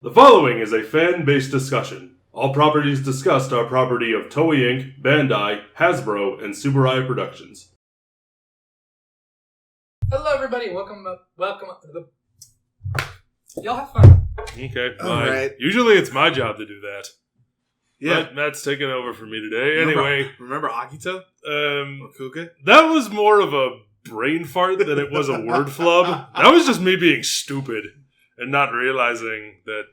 The following is a fan-based discussion. All properties discussed are property of Toei Inc., Bandai, Hasbro, and Subarai Productions. Hello, everybody. Welcome up to the... Y'all have fun. Okay, fine. All right. Usually it's my job to do that. Yeah. But Matt's taking over for me today. Anyway. Remember Akito? Or Kuka? That was more of a brain fart than it was a word flub. That was just me being stupid and not realizing that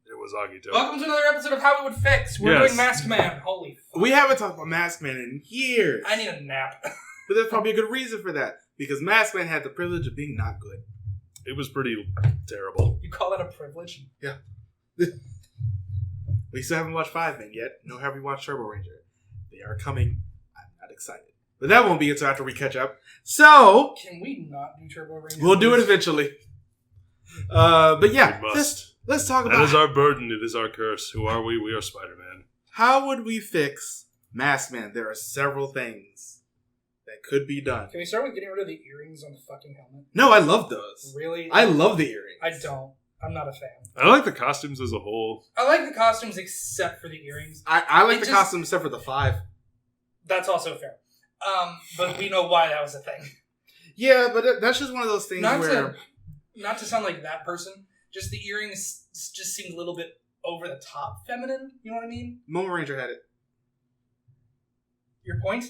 it was Agito. Welcome to another episode of How We Would Fix. We're doing Maskman. Holy fuck. We haven't talked about Maskman in years. I need a nap. But there's probably a good reason for that. Because Maskman had the privilege of being not good. It was pretty terrible. You call that a privilege? Yeah. We still haven't watched Five Men yet, nor have we watched Turbo Ranger. They are coming. I'm not excited. But that won't be until after we catch up. So... Can we not do Turbo Ranger? We'll do it eventually. But yeah, We must. Let's talk about... That is our burden. It is our curse. Who are we? We are Spider-Man. How would we fix Maskman? There are several things that could be done. Can we start with getting rid of the earrings on the fucking helmet? No, I love those. Really? I love the earrings. I don't. I'm not a fan. I like the costumes as a whole. I like the costumes except for the earrings. I like the costume except for the 5. That's also fair. But we know why that was a thing. Yeah, but that's just one of those things Not to sound like that person, just the earrings just seemed a little bit over the top feminine. You know what I mean? Momo Ranger had it. Your point?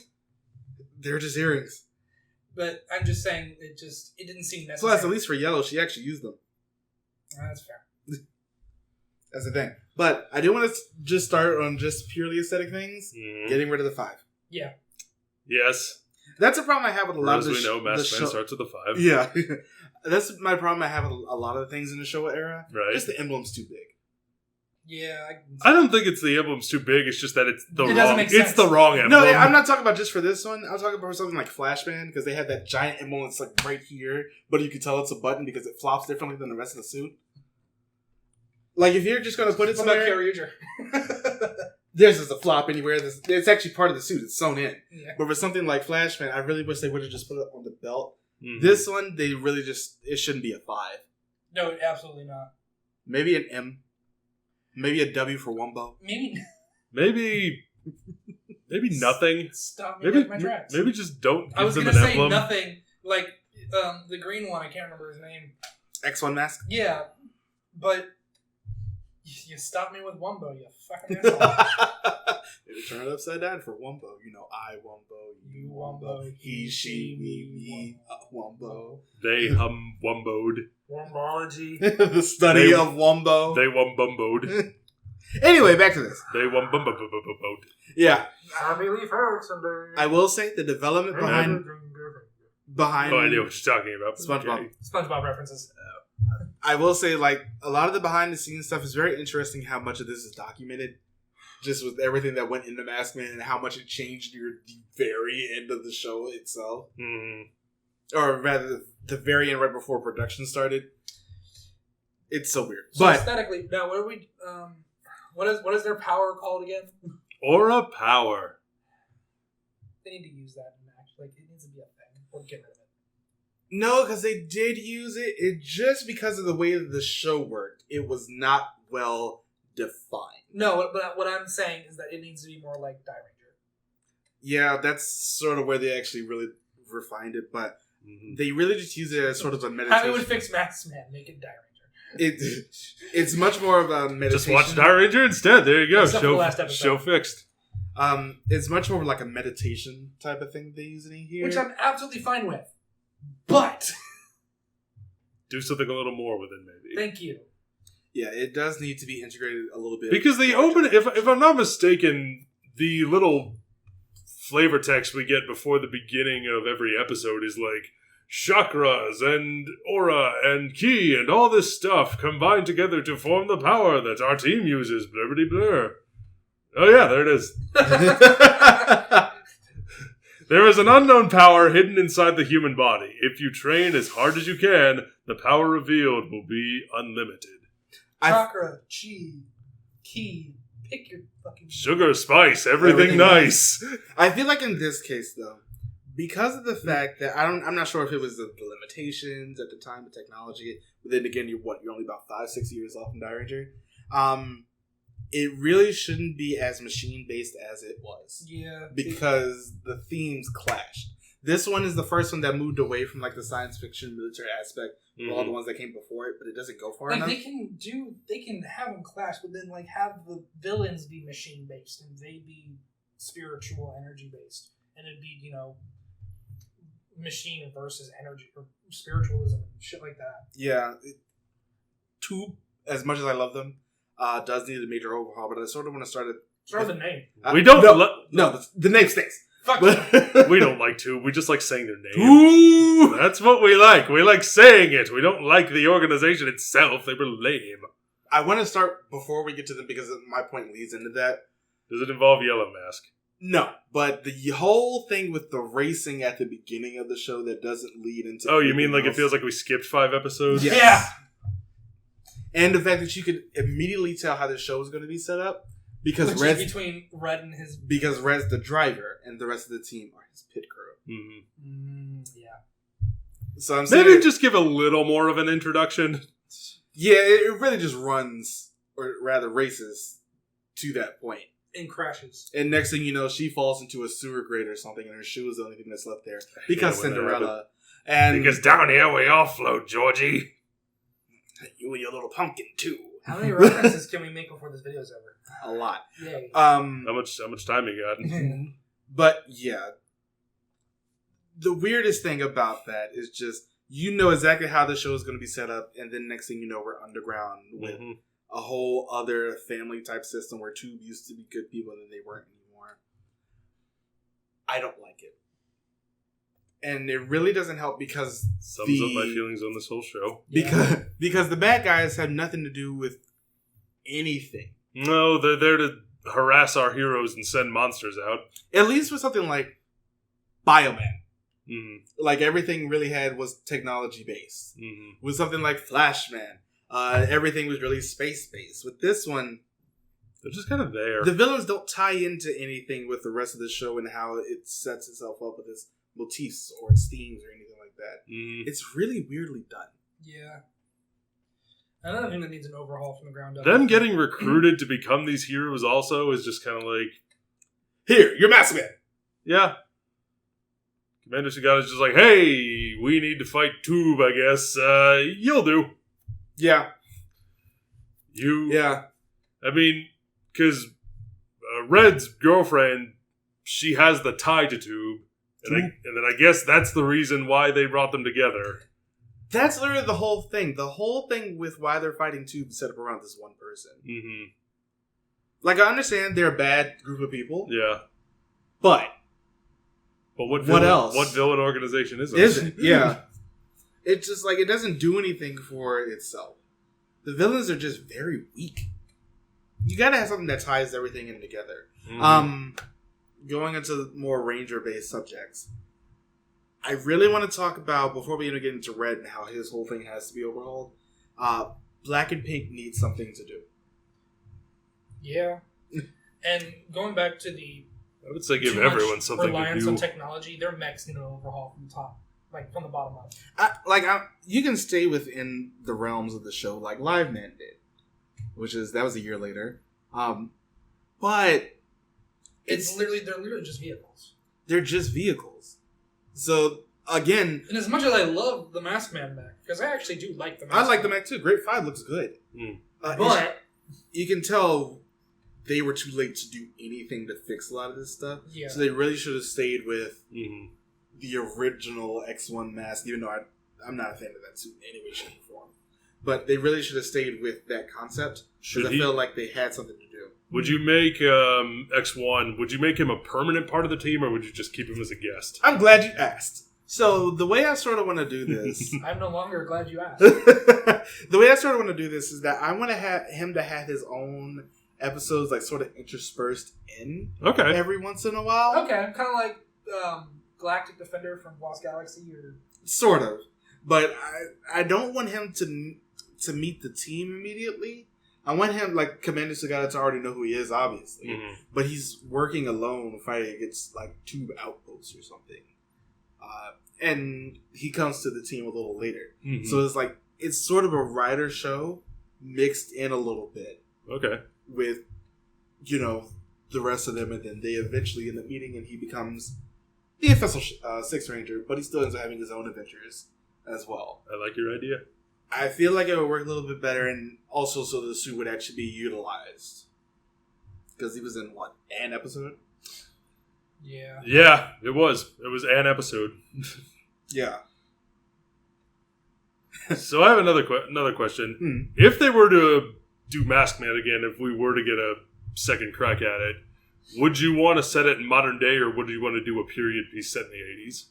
They're just earrings. But I'm just saying, it didn't seem necessary. Plus, at least for Yellow, she actually used them. That's fair. That's the thing. But I do want to just start on just purely aesthetic things. Mm. Getting rid of the 5. Yeah. Yes. That's a problem I have with a lot of the As we know, Maskman starts with a 5. Yeah. That's my problem I have with a lot of the things in the Showa era. Right. Just the emblem's too big. Yeah. I don't think it's the emblem's too big. It's just that it's the It doesn't wrong. make sense. It's the wrong emblem. No, I'm not talking about just for this one. I'm talking about something like Flashman, because they have that giant emblem that's like right here, but you can tell it's a button because it flops differently than the rest of the suit. Like, if you're just going to put it What about somewhere... Kyoryuger? There's just a flop anywhere. It's actually part of the suit. It's sewn in. Yeah. But for something like Flashman, I really wish they would have just put it on the belt. Mhm. This one, they really just... It shouldn't be a 5. No, absolutely not. Maybe an M. Maybe a W for Wumbo. Maybe nothing. stop me in my tracks. Maybe just don't I give was them going to an say emblem. nothing. Like, the green one, I can't remember his name. X1 mask? Yeah, but you stopped me with Wumbo, you fucking asshole. Maybe turn it upside down for Wumbo. You know, I Wumbo, you Wumbo, he, she, me, Wumbo. They wumboed. Wumbology. The study of Wumbo. They wumbumboed. Anyway, back to this. They wumbumboed. Yeah. I believe her someday. I will say the development behind Oh, I know what you're talking about. SpongeBob. Okay. SpongeBob references. I will say, like, a lot of the behind the scenes stuff is very interesting. How much of this is documented, just with everything that went into Maskman and how much it changed near the very end of the show itself, or rather, the very end right before production started. It's so weird. So But aesthetically, now what are we? What is their power called again? Aura power. They need to use that in match. Like, it needs to be a thing. Or get rid of it. no, because they did use it. It just because of the way that the show worked, it was not well defined. No, but what I'm saying is that it needs to be more like Die Ranger. Yeah, that's sort of where they actually really refined it, but they really just use it as sort of a meditation. How we would fix Maskman, make it Die Ranger. It's much more of a meditation. Just watch Die Ranger instead. There you go. Except for the last episode. Show fixed. It's much more like a meditation type of thing they use in here. Which I'm absolutely fine with. But Do something a little more with it, maybe. thank you. Yeah, it does need to be integrated a little bit. Because they open, if I'm not mistaken, the little flavor text we get before the beginning of every episode is like chakras and aura and ki and all this stuff combined together to form the power that our team uses. Blibbity blur. Oh yeah, there it is. There is an unknown power hidden inside the human body. If you train as hard as you can, the power revealed will be unlimited. Chakra, chi, ki, pick your fucking... Sugar, spice, everything nice. I feel like in this case, though, because of the fact that I'm not sure if it was the limitations at the time of technology. But then again, you're only about 5-6 years off from Die Ranger. It really shouldn't be as machine based as it was. Yeah, because the themes clashed. This one is the first one that moved away from like the science fiction military aspect of all the ones that came before it, but it doesn't go far enough. They can have them clash, but then like have the villains be machine based and they be spiritual energy based, and it'd be machine versus energy or spiritualism and shit like that. Yeah, Tube, as much as I love them, does need a major overhaul, but I sort of want to start with the name. We don't. No, the name stinks. Fuck. We don't like Tube. We just like saying their name. Ooh! That's what we like. We like saying it. We don't like the organization itself. They were lame. I want to start before we get to them because my point leads into that. Does it involve Yellow Mask? No, but the whole thing with the racing at the beginning of the show that doesn't lead into... Oh, you mean like it feels like we skipped 5 episodes? Yes. Yeah! And the fact that you could immediately tell how the show is going to be set up because Red's between Red and his... Because Red's the driver and the rest of the team are his pit crew. Mm-hmm. Yeah. So I'm saying... Maybe just give a little more of an introduction. Yeah, it really just runs, or rather races, to that point. And crashes. And next thing you know, she falls into a sewer grate or something, and her shoe is the only thing that's left there. Because Cinderella. And because down here we all float, Georgie. You and your little pumpkin, too. How many references can we make before this video's over? A lot. Yay. How much time you got? But, yeah. The weirdest thing about that is just, you know exactly how the show is going to be set up, and then next thing you know, we're underground with a whole other family type system where Tube used to be good people and then they weren't anymore. I don't like it. And it really doesn't help because sums up my feelings on this whole show. Because the bad guys have nothing to do with anything. No, they're there to harass our heroes and send monsters out. At least with something like Bioman. Mm-hmm. Like everything really had was technology based. Mm-hmm. With something like Flashman, everything was really space based. With this one, they're just kind of there. The villains don't tie into anything with the rest of the show and how it sets itself up with its motifs or its themes or anything like that. Mm-hmm. It's really weirdly done. Yeah. Another thing that needs an overhaul from the ground up. Them getting recruited to become these heroes also is just kind of like, here, you're Maskman. Yeah. Commander Sagata's just like, hey, we need to fight Tube, I guess. You'll do. Yeah. Yeah. I mean, because Red's girlfriend, she has the tie to Tube. And then I guess that's the reason why they brought them together. That's literally the whole thing. The whole thing with why they're fighting Tube is set up around this one person. Mm-hmm. Like, I understand they're a bad group of people. Yeah. But what else? What villain organization is it? Isn't? Yeah. It's just like, it doesn't do anything for itself. The villains are just very weak. You gotta have something that ties everything in together. Mm-hmm. Going into more Ranger-based subjects, I really want to talk about, before we even get into Red and how his whole thing has to be overhauled, Black and Pink need something to do. Yeah. And going back to the... I would say give everyone something to do. Reliance on technology, their mechs need an overhaul from the top. Like, from the bottom up. You can stay within the realms of the show like Live Man did. That was a year later. But... they're literally just vehicles. They're just vehicles. So, again... And as much as I love the Maskman mech, because I actually do like the Maskman. I like the mech too. Great 5 looks good. Mm. But... You can tell they were too late to do anything to fix a lot of this stuff. Yeah. So they really should have stayed with the original X1 mask, even though I'm not a fan of that suit in any way, shape, or form. But they really should have stayed with that concept, because I feel like they had something to do. Would you make X1, would you make him a permanent part of the team, or would you just keep him as a guest? I'm glad you asked. So, the way I sort of want to do this... I'm no longer glad you asked. The way I sort of want to do this is that I want to have him to have his own episodes, like, sort of interspersed in every once in a while. Okay, kind of like Galactic Defender from Lost Galaxy, or... Sort of. But I don't want him to meet the team immediately. I want him, like Commander Sagata, to already know who he is, obviously. Mm-hmm. But he's working alone, fighting against, like, Tube outposts or something. And he comes to the team a little later. Mm-hmm. So it's like, it's sort of a writer show mixed in a little bit. Okay. With, the rest of them, and then they eventually end up meeting, and he becomes the official Sixth Ranger, but he still ends up having his own adventures as well. I like your idea. I feel like it would work a little bit better, and also so the suit would actually be utilized. Because he was in, an episode? Yeah. Yeah, it was. It was an episode. Yeah. So I have another question. If they were to do Maskman again, if we were to get a second crack at it, would you want to set it in modern day, or would you want to do a period piece set in the 80s?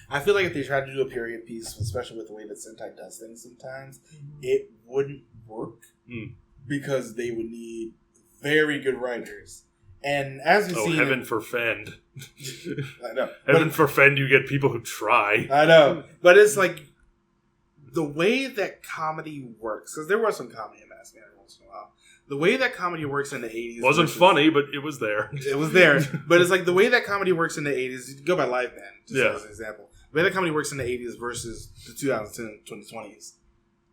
I feel like if they tried to do a period piece, especially with the way that Sentai does things sometimes, it wouldn't work because they would need very good writers. And as we've seen... heaven forfend. I know. Heaven forfend you get people who try. I know. But it's like, the way that comedy works, because there was some comedy in Maskman every once in a while, the way that comedy works in the 80s... Wasn't funny, but it was there. It was there. But it's like, the way that comedy works in the 80s, go by Live Band, just as an example. The way that comedy works in the 80s versus the 2010, 2020s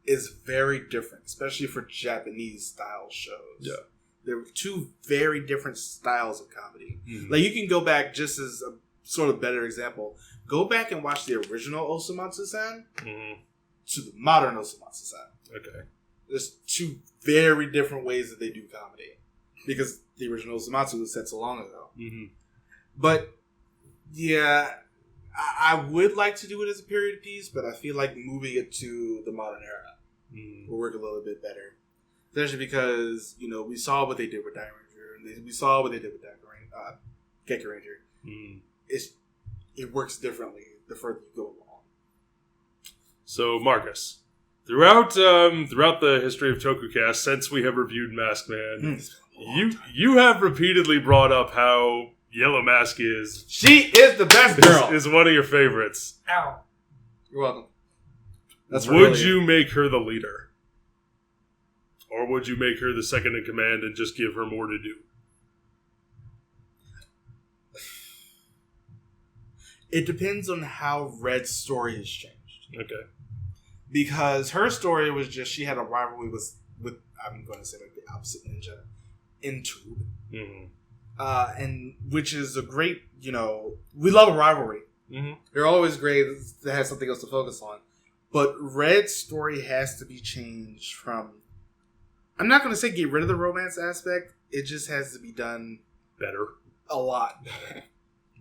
is very different, especially for Japanese style shows. Yeah. There were two very different styles of comedy. Mm-hmm. Like, you can go back, just as a sort of better example, go back and watch the original Osamatsu-san to the modern Osamatsu-san. Okay. There's two very different ways that they do comedy. Because the original Osamatsu was set so long ago. Mm-hmm. But, yeah, I would like to do it as a period piece, but I feel like moving it to the modern era will work a little bit better. Especially because, we saw what they did with Diamond Ranger, and we saw what they did with Geki Ranger. It works differently the further you go along. So, Marcus, throughout the history of Tokucast, since we have reviewed Maskman, you have repeatedly brought up how Yellow Mask is... She is the best girl! Is one of your favorites. Ow. You're welcome. Would you make her the leader? Or would you make her the second in command and just give her more to do? It depends on how Red's story has changed. Okay. Because her story was just, she had a rivalry with I'm going to say like the opposite ninja, Intube. Mm-hmm. And which is a great, we love a rivalry. Mm-hmm. They're always great to have something else to focus on. But Red's story has to be changed from, I'm not going to say get rid of the romance aspect. It just has to be done better. A lot.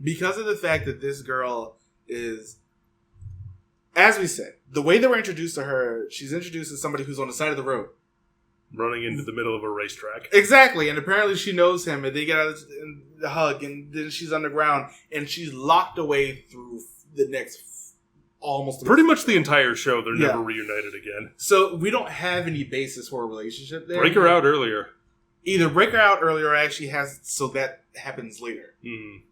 Because of the fact that this girl is, as we said, the way that we're introduced to her, she's introduced as somebody who's on the side of the road. Running into the middle of a racetrack. Exactly. And apparently she knows him, and they get out of the hug, and then she's underground, and she's locked away through the next almost... Pretty much the entire show, they're never reunited again. So we don't have any basis for a relationship there. Break her out earlier. Either break her out earlier or actually so that happens later. Mm.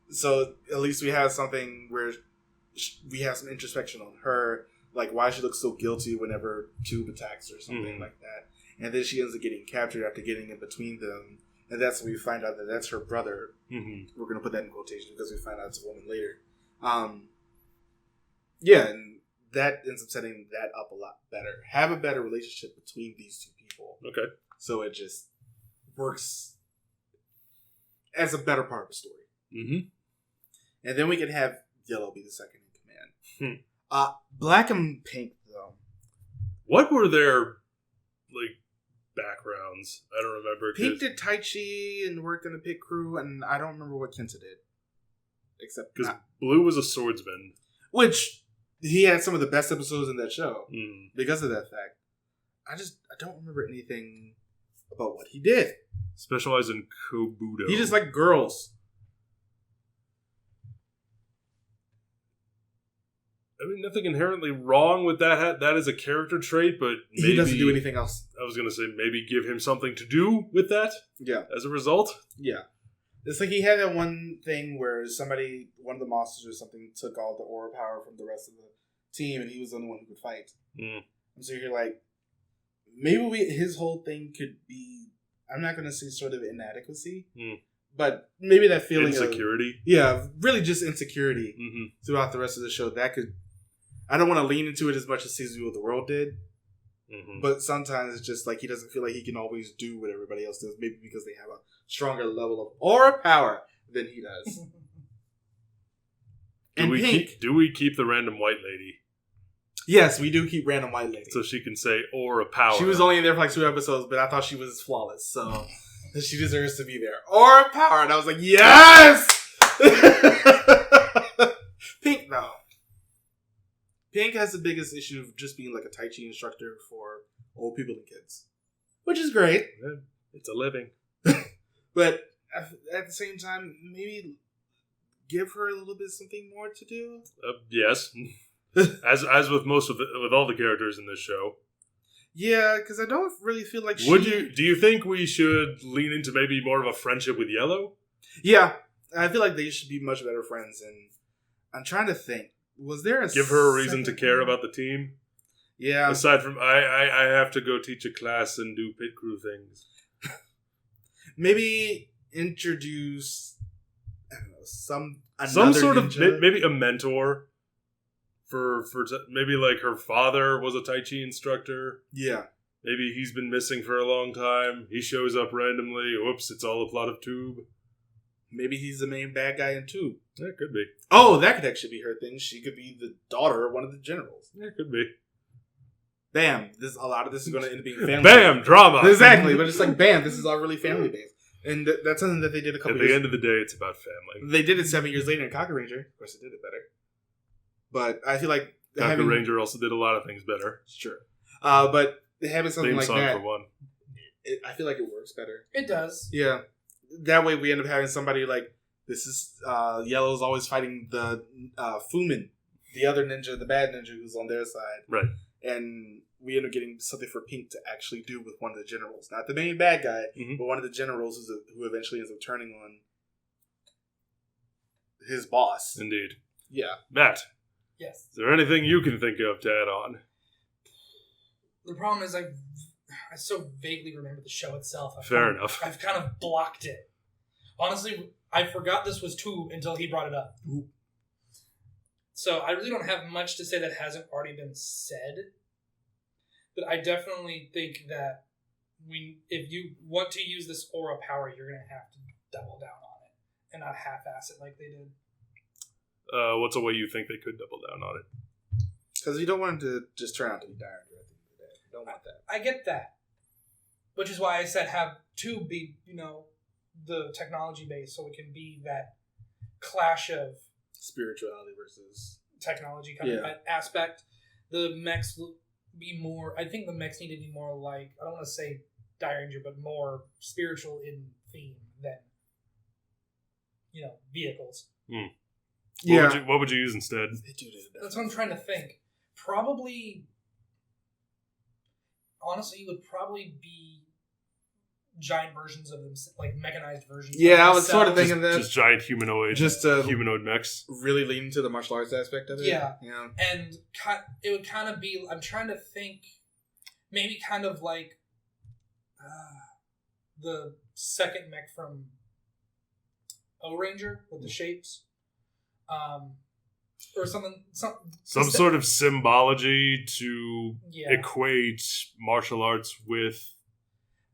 So at least we have something where we have some introspection on her, like why she looks so guilty whenever Tube attacks or something like that. And then she ends up getting captured after getting in between them. And that's when we find out that that's her brother. Mm-hmm. We're going to put that in quotation because we find out it's a woman later. Yeah, and that ends up setting that up a lot better. Have a better relationship between these two people. Okay. So it just works as a better part of the story. Mm-hmm. And then we can have Yellow be the second in command. Black and Pink, though. What were their, backgrounds? I don't remember. Pink did Tai Chi and worked in the pit crew, and I don't remember what Kenta did. Except because Blue was a swordsman. Which... he had some of the best episodes in that show because of that fact. I don't remember anything about what he did. Specialized in Kobudo. He just liked girls. I mean, nothing inherently wrong with that. That is a character trait, but maybe... he doesn't do anything else. I was going to say, maybe give him something to do with that? Yeah. As a result? Yeah. It's like he had that one thing where one of the monsters or something, took all the aura power from the rest of the team, and he was the only one who could fight. And so you're like, maybe his whole thing could be, I'm not going to say sort of inadequacy, But maybe that feeling insecurity. Really just insecurity throughout the rest of the show. That could... I don't want to lean into it as much as Season of the World did. But sometimes it's just like he doesn't feel like he can always do what everybody else does. Maybe because they have a stronger level of aura power than he does. Do we keep the random white lady? Yes, we do keep random white lady. So she can say aura power. She was only in there for like 2 episodes, but I thought she was flawless. So she deserves to be there. Aura power. And I was like, yes! Pink, though. Pink has the biggest issue of just being like a Tai Chi instructor for old people and kids. Which is great. Yeah, it's a living. But at the same time, maybe give her a little bit something more to do. Yes. as with with all the characters in this show. Yeah, because I don't really feel like do you think we should lean into maybe more of a friendship with Yellow? Yeah. I feel like they should be much better friends. And I'm trying to think. Was there give her a reason to care about the team? Yeah. Aside from I have to go teach a class and do pit crew things. Maybe introduce some sort ninja. of maybe a mentor for maybe like her father was a Tai Chi instructor. Yeah. Maybe he's been missing for a long time. He shows up randomly. Whoops, it's all a plot of Tube. Maybe he's the main bad guy in Tube. Yeah, it could be. Oh, that could actually be her thing. She could be the daughter of one of the generals. Yeah, it could be. Bam. A lot of this is going to end up being family. Bam! Drama! Exactly. But it's like, bam, this is all really family-based. And that's something that they did a couple years ago. At the end of the day, it's about family. They did it 7 years later in Kaku Ranger. Of course, they did it better. But I feel like... Kaku Ranger also did a lot of things better. Sure. But having something like that... for one. I feel like it works better. It does. Yeah. That way we end up having somebody like... This is... Yellow's always fighting the Fumin. The other ninja, the bad ninja who's on their side. Right. And we end up getting something for Pink to actually do with one of the generals. Not the main bad guy, but one of the generals who eventually ends up turning on his boss. Indeed. Yeah. Matt. Yes. Is there anything you can think of to add on? The problem is I so vaguely remember the show itself. Fair enough. I've kind of blocked it. Honestly, I forgot this was 2 until he brought it up. Ooh. So I really don't have much to say that hasn't already been said. But I definitely think that if you want to use this aura power, you're going to have to double down on it and not half-ass it like they did. What's a way you think they could double down on it? Because you don't want him to just turn out to be dire at the end of the day. You don't want that. I get that. Which is why I said have 2 be, the technology base, so it can be that clash of spirituality versus technology kind of aspect. The mechs will be more... I think the mechs need to be more like... I don't want to say Die Ranger, but more spiritual in theme than, vehicles. What would you use instead? That's what I'm trying to think. Probably... Honestly, it would probably be giant versions of them, like mechanized versions. Yeah, I was sort of thinking that. Just giant humanoid mechs. Really leaning to the martial arts aspect of it. Yeah. And it would kind of be, I'm trying to think, maybe kind of like the second mech from O-Ranger with the shapes. Or something. Some sort of symbology to equate martial arts with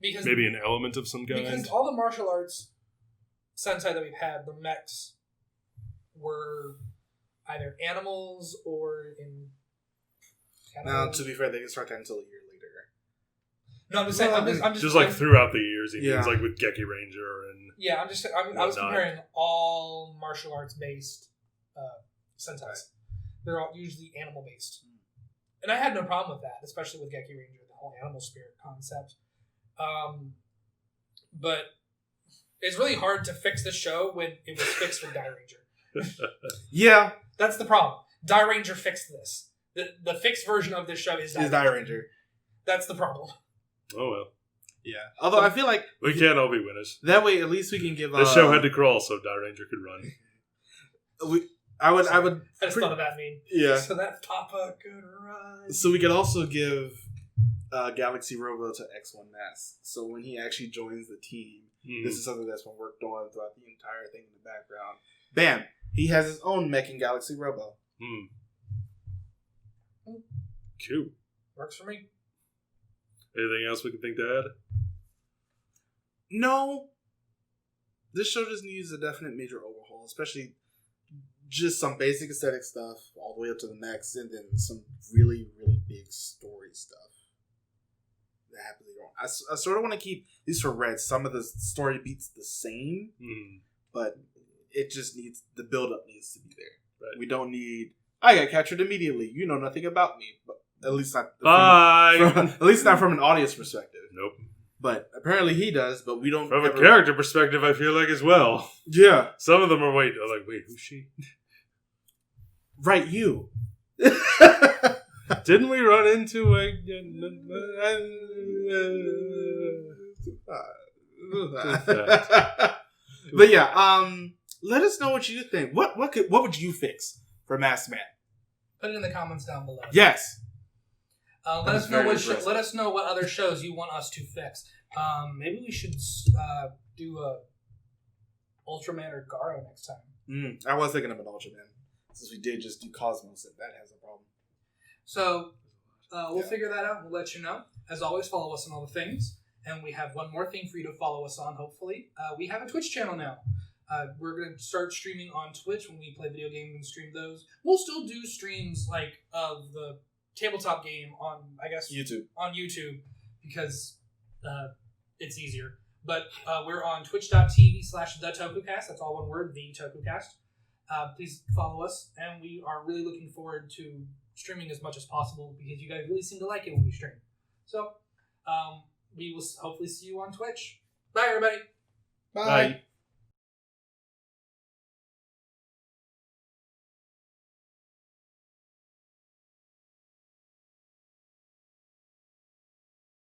maybe an element of some kind. Because all the martial arts Sentai that we've had, the mechs were either animals or in... Now, to be fair, they didn't start that until a year later. No, I'm just saying... I'm just like throughout the years, it means like with Geki Ranger and... Yeah, I was comparing all martial arts based Sentais. They're all usually animal based. And I had no problem with that, especially with Geki Ranger, the whole animal spirit concept. But it's really hard to fix the show when it was fixed with Die Ranger. Yeah. That's the problem. Die Ranger fixed this. The fixed version of this show is Die Ranger. That's the problem. Oh, well. Yeah. Although I feel like... We can't all be winners. That way, at least we can give... This show had to crawl so Die Ranger could run. I would. I just thought of that meme. Yeah. So that Papa could run. So we could also give Galaxy Robo to X1 Mass. So when he actually joins the team, This is something that's been worked on throughout the entire thing in the background. Bam! He has his own Mech and Galaxy Robo. Cool. Works for me. Anything else we can think to add? No. This show just needs a definite major overhaul, especially just some basic aesthetic stuff all the way up to the mechs, and then some really, really big story stuff that happens later on. I sort of want to keep, at least for Red, some of the story beats the same, but it just needs, the build-up needs to be there. Right. We don't need, I got captured immediately. You know nothing about me, but at least not. At least not from an audience perspective. Nope. But apparently he does, but we don't. From a character perspective, I feel like as well. Yeah. Some of them are wait, who's she? Right, you. Didn't we run into a... But yeah, let us know what you think. What would you fix for Maskman? Put it in the comments down below. Yes. Let us know what other shows you want us to fix. Maybe we should do a Ultraman or Garo next time. I was thinking of an Ultraman, since we did just do Cosmos, and that has a problem. So we'll figure that out. We'll let you know. As always, follow us on all the things. And we have one more thing for you to follow us on, hopefully. We have a Twitch channel now. We're going to start streaming on Twitch when we play video games and stream those. We'll still do streams of the tabletop game on, I guess, YouTube because it's easier. But we're on twitch.tv/TheTokucast. That's all one word, the Tokucast. Please follow us, and we are really looking forward to streaming as much as possible because you guys really seem to like it when we stream. So we will hopefully see you on Twitch. Bye, everybody. Bye.